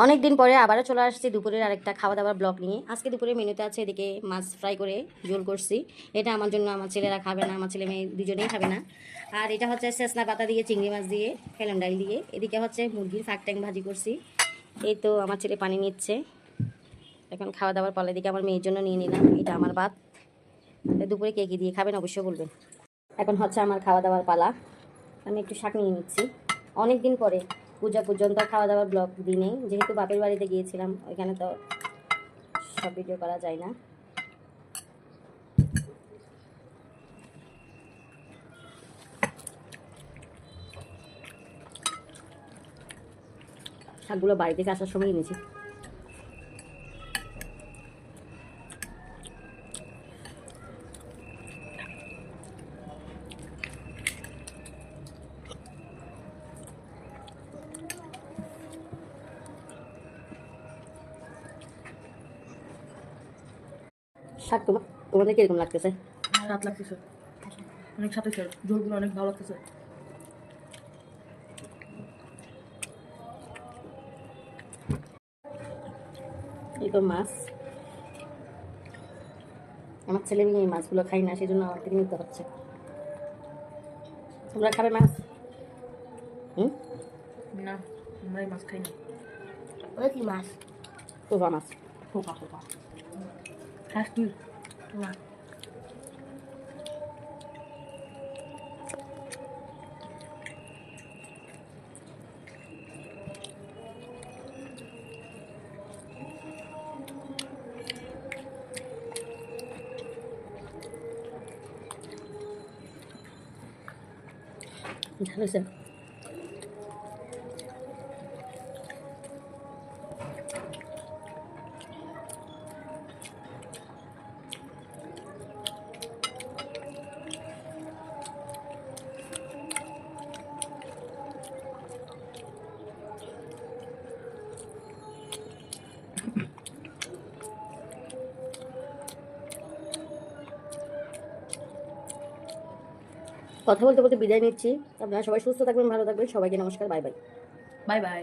অনেক দিন পরে আবারও চলে আসছি দুপুরের আরেকটা খাওয়া দাওয়ার ব্লগ নিয়ে। আজকে দুপুরের মেনুতে আছে এদিকে মাছ ফ্রাই করে ঝোল করছি। এটা আমার জন্য, আমার ছেলেরা খাবে না, আমার ছেলে মেয়ে দুজনেই খাবে না। আর এটা হচ্ছে সেসনা পাতা দিয়ে চিংড়ি মাছ দিয়ে ফেলন ডাল দিয়ে। এদিকে হচ্ছে মুরগির ফাঁক ট্যাং ভাজি করছি। এই তো আমার ছেলে পানি নিচ্ছে, এখন খাওয়া দাওয়ার পালা। এদিকে আমার মেয়ের জন্য নিয়ে নিলাম, এটা আমার ভাত। দুপুরে কে কী দিয়ে খাবেন অবশ্যই বলবেন। এখন হচ্ছে আমার খাওয়া দাওয়ার পালা। আমি একটু শাক নিয়ে নিচ্ছি। অনেক দিন পরে পূজা পর্যন্ত খাওয়া দাওয়ার ব্লগ দিনে, যেহেতু বাপের বাড়িতে গিয়েছিলাম, ওইখানে তো সব ভিডিও করা যায় না। শাকগুলো বাড়ি থেকে আসার সময় এনেছি। শাক তোমাদের কিরকম লাগতেছে? স্বাদ লাগতেছে, অনেক স্বাদ হয়েছে, ঝোলগুলো অনেক ভালো লাগতেছে। এই তো মাছ, আমার ছেলে মেয়ে মাছগুলো খাই না, সেই জন্য আমার থেকে নিতে হচ্ছে। তোমরা খাবে মাছ? না, আমরা এই মাছ খাই না। ওই কি মাছ? পোকা মাছ। পোকা পোকা খাস তুই? না। ভালো স্যার। কথা বলতে বলতে বিদায় নিচ্ছি। আপনারা সবাই সুস্থ থাকবেন, ভালো থাকবেন। সবাইকে নমস্কার, বাই বাই। Bye bye.